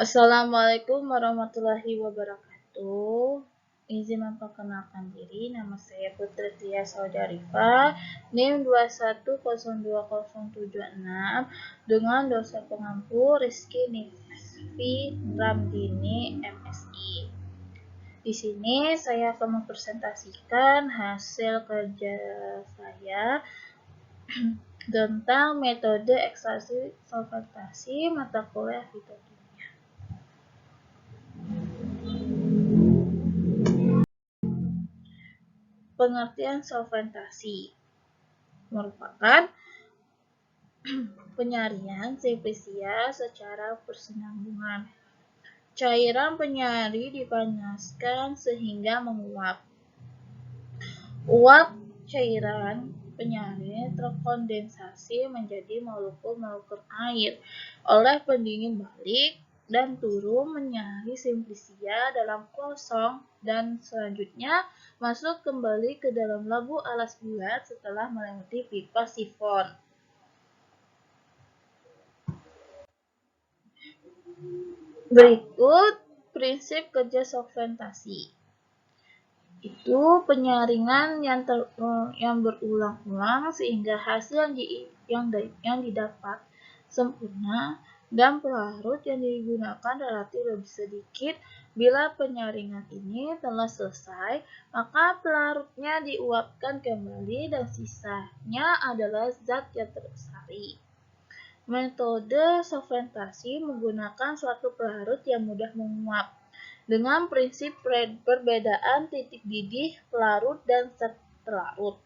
Assalamualaikum warahmatullahi wabarakatuh. Izin memperkenalkan diri, nama saya Putri Tia Saudarifah, NIM 2102076 dengan dosen pengampu Rizky Niffi Ramdini MSI. Di sini saya akan mempresentasikan hasil kerja saya tentang metode ekstraksi solventasi mata kuliah fitokimia. Pengertian solventasi merupakan penyaringan simplisia secara berkesinambungan. Cairan penyari dipanaskan sehingga menguap. Uap cairan penyari terkondensasi menjadi molekul-molekul air oleh pendingin balik dan turun menyari simplisia dalam kosong dan selanjutnya masuk kembali ke dalam labu alas bulat setelah melewati pipa sifon. Berikut prinsip kerja solventasi. Itu penyaringan yang berulang-ulang sehingga hasil yang didapat sempurna dan pelarut yang digunakan relatif lebih sedikit. Bila penyaringan ini telah selesai, maka pelarutnya diuapkan kembali dan sisanya adalah zat yang tersari. Metode solventasi menggunakan suatu pelarut yang mudah menguap dengan prinsip perbedaan titik didih pelarut dan zat pelarut.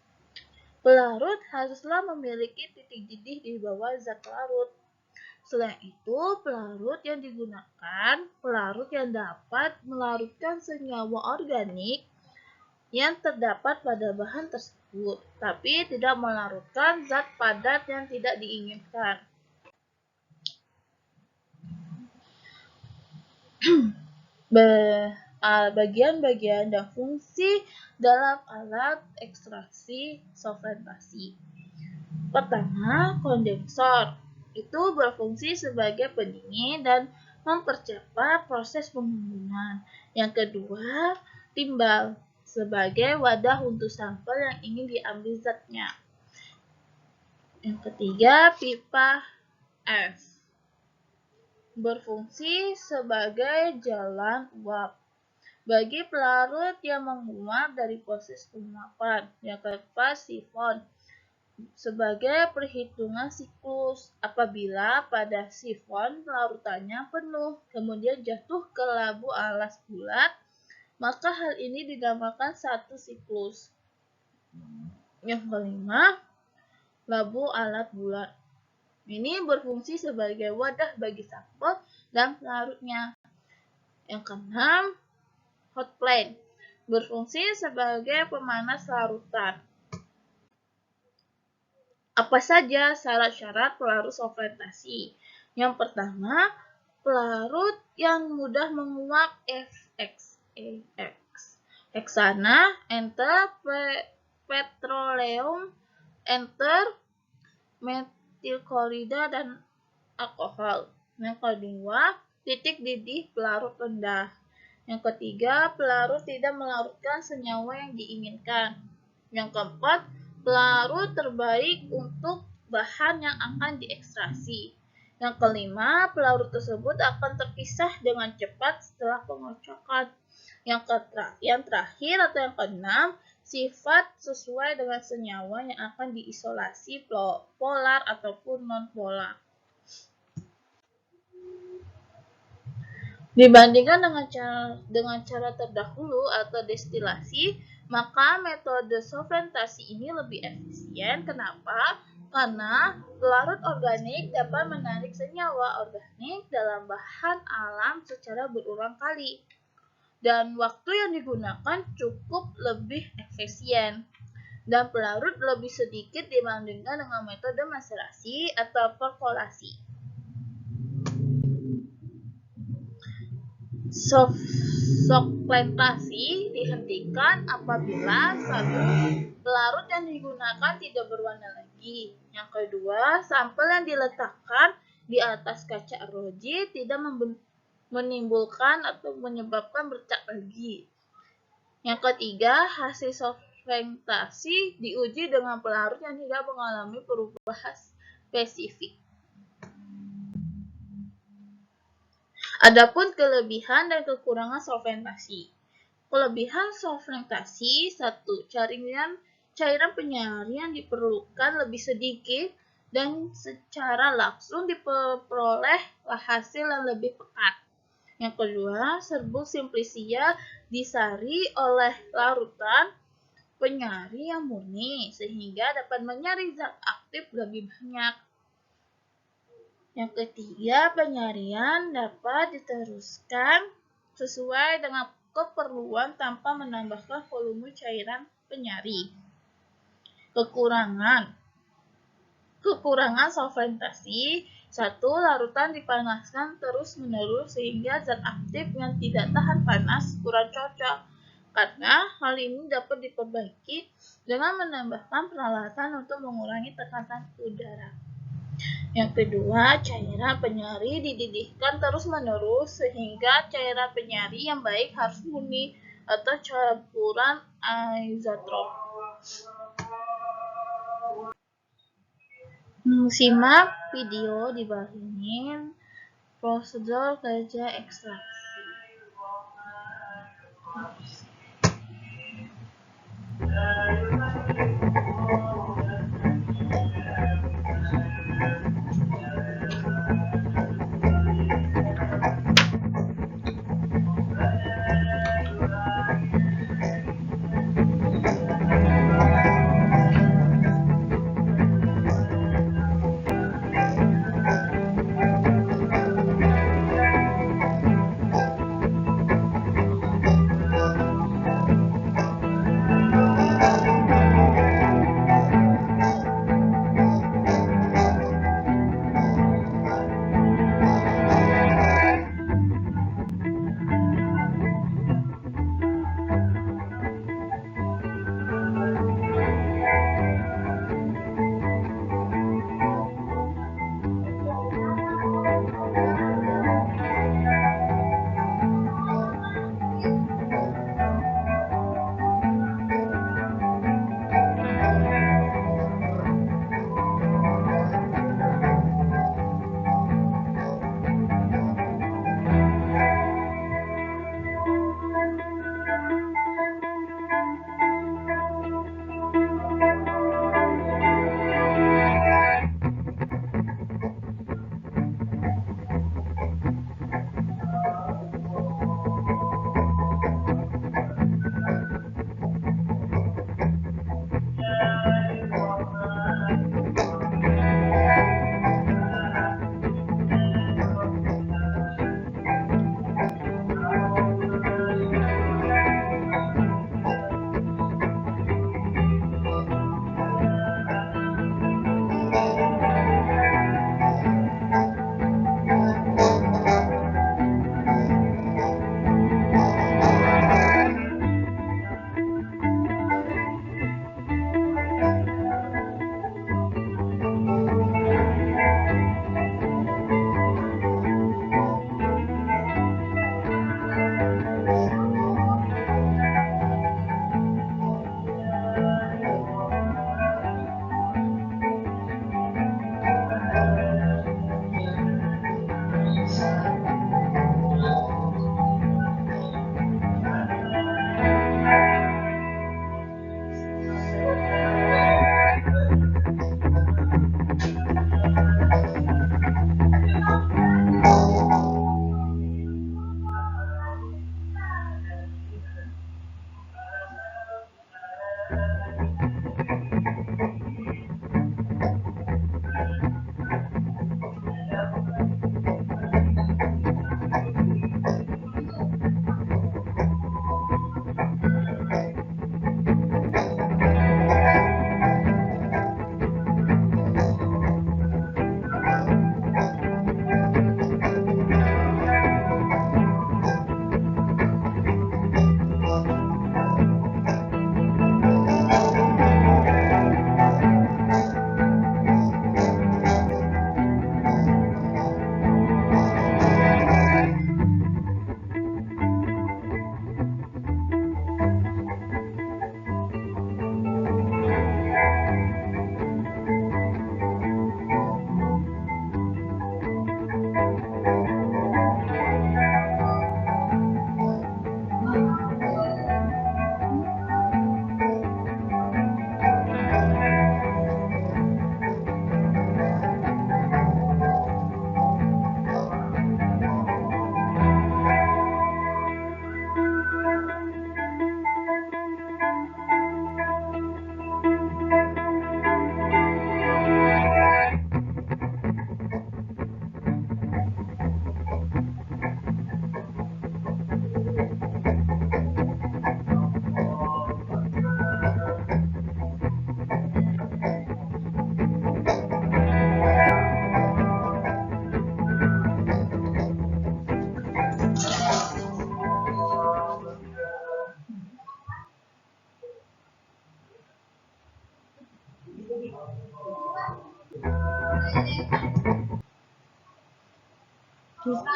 Pelarut haruslah memiliki titik didih di bawah zat pelarut. Selain itu, pelarut yang digunakan pelarut yang dapat melarutkan senyawa organik yang terdapat pada bahan tersebut, tapi tidak melarutkan zat padat yang tidak diinginkan. Bagian-bagian dan fungsi dalam alat ekstraksi solventasi. Pertama, kondensor. Itu berfungsi sebagai pendingin dan mempercepat proses pengunduhan. Yang kedua, timbal sebagai wadah untuk sampel yang ingin diambil zatnya. Yang ketiga, pipa F. Berfungsi sebagai jalan uap bagi pelarut yang menguap dari proses penguapan. Yang keempat, sifon sebagai perhitungan siklus. Apabila pada sifon pelarutannya penuh kemudian jatuh ke labu alas bulat, maka hal ini dinamakan satu siklus. Yang kelima, labu alat bulat. Ini berfungsi sebagai wadah bagi sampel dan pelarutnya. Yang keenam, hot plate berfungsi sebagai pemanas larutan. Apa saja syarat-syarat pelarut solventasi? Yang pertama, pelarut yang mudah menguap FX. Heksana, enter, petroleum, enter, metil klorida dan alkohol. Yang kedua, titik didih pelarut rendah. Yang ketiga, pelarut tidak melarutkan senyawa yang diinginkan. Yang keempat, pelarut terbaik untuk bahan yang akan diekstraksi. Yang kelima, pelarut tersebut akan terpisah dengan cepat setelah pengocokan. Yang terakhir atau yang keenam, sifat sesuai dengan senyawa yang akan diisolasi polar ataupun non-polar. Dibandingkan dengan cara terdahulu atau destilasi, maka metode solventasi ini lebih efisien. Kenapa? Karena pelarut organik dapat menarik senyawa organik dalam bahan alam secara berulang kali. Dan waktu yang digunakan cukup lebih efisien. Dan pelarut lebih sedikit dibandingkan dengan metode maserasi atau perkolasi. Solventasi dihentikan apabila satu, pelarut yang digunakan tidak berwarna lagi. Yang kedua, sampel yang diletakkan di atas kaca arloji tidak menimbulkan atau menyebabkan bercak lagi. Yang ketiga, hasil solventasi diuji dengan pelarut yang tidak mengalami perubahan spesifik. Adapun kelebihan dan kekurangan solventasi. Kelebihan solventasi: 1. Cairan penyari yang diperlukan lebih sedikit dan secara langsung diperoleh hasil yang lebih pekat. Yang kedua, serbuk simplicia disari oleh larutan penyari yang murni sehingga dapat menyaring zat aktif lebih banyak. Yang ketiga, penyarian dapat diteruskan sesuai dengan keperluan tanpa menambahkan volume cairan penyari. Kekurangan solventasi: 1. Larutan dipanaskan terus-menerus sehingga zat aktif yang tidak tahan panas kurang cocok. Karena hal ini dapat diperbaiki dengan menambahkan peralatan untuk mengurangi tekanan udara. Yang kedua, cairan penyari dididihkan terus-menerus sehingga cairan penyari yang baik harus murni atau campuran izotrop. Simak video di bawah ini prosedur kerja ekstraksi.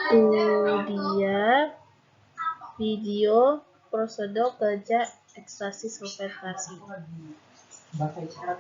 Itu dia video prosedur kerja ekstraksi fermentasi. Bahasa isyarat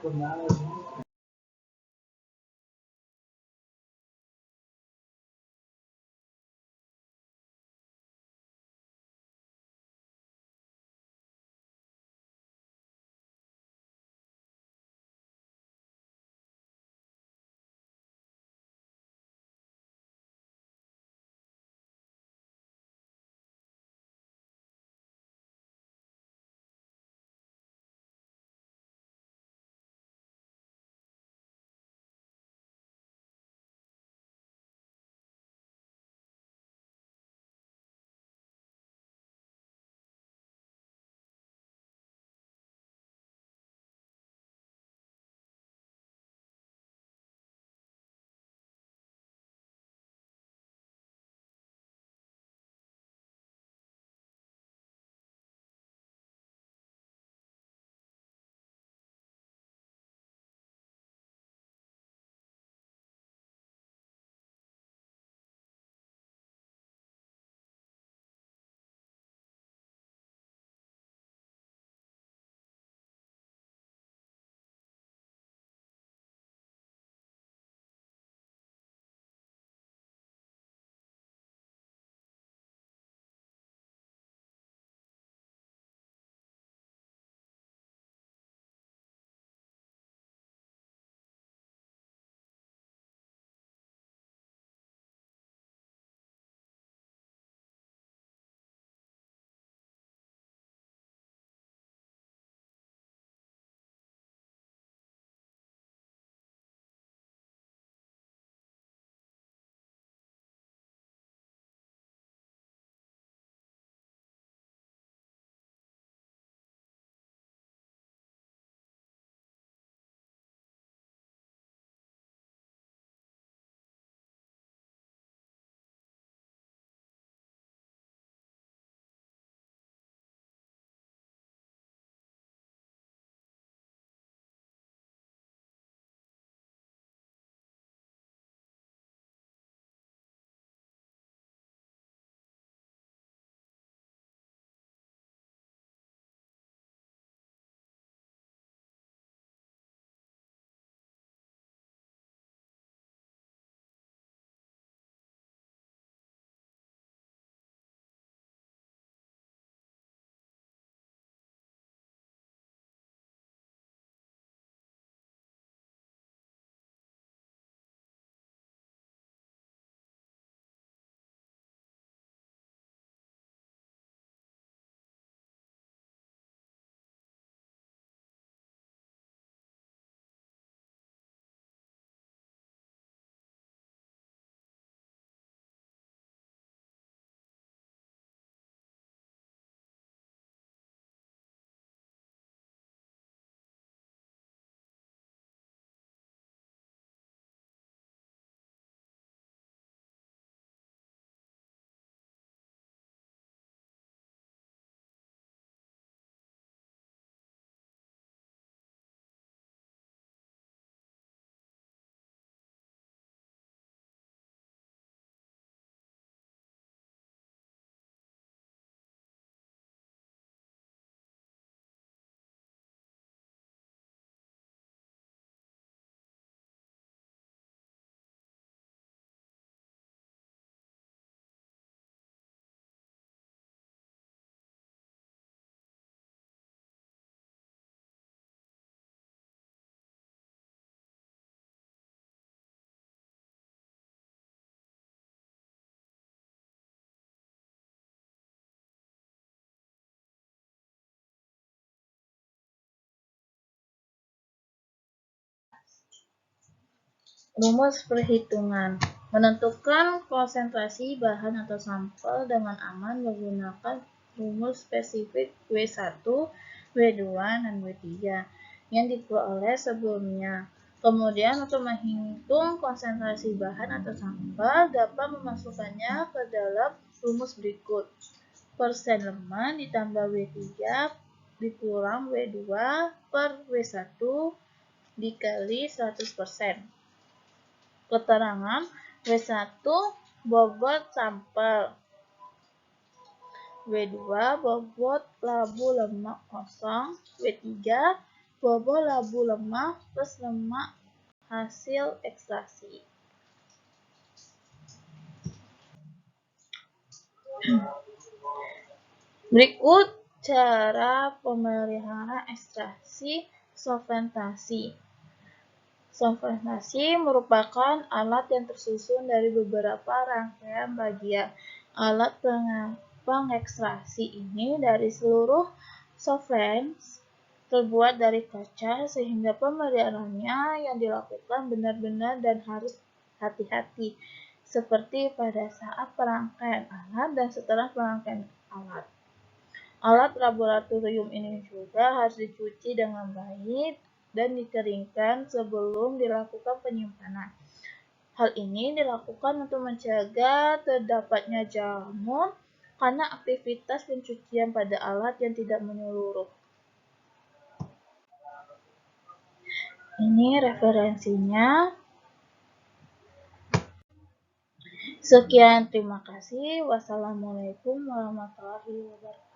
Rumus perhitungan. Menentukan konsentrasi bahan atau sampel dengan aman menggunakan rumus spesifik W1, W2, dan W3 yang diperoleh sebelumnya. Kemudian untuk menghitung konsentrasi bahan atau sampel dapat memasukkannya ke dalam rumus berikut. Persen lemah ditambah W3 dikurang W2 per W1 dikali 100%. Keterangan W1 bobot sampel. W2 bobot labu lemak kosong. W3 bobot labu lemak plus lemak hasil ekstraksi. Berikut cara pemeliharaan ekstraksi solventasi. Solventasi merupakan alat yang tersusun dari beberapa rangkaian bagian. Alat pengekstraksi ini dari seluruh solvents terbuat dari kaca sehingga pemeliharaannya yang dilakukan benar-benar dan harus hati-hati, seperti pada saat perangkaian alat dan setelah perangkaian alat. Alat laboratorium ini juga harus dicuci dengan baik dan dikeringkan sebelum dilakukan penyimpanan. Hal ini dilakukan untuk mencegah terdapatnya jamur karena aktivitas pencucian pada alat yang tidak menyeluruh. Ini referensinya. Sekian, terima kasih. Wassalamualaikum warahmatullahi wabarakatuh.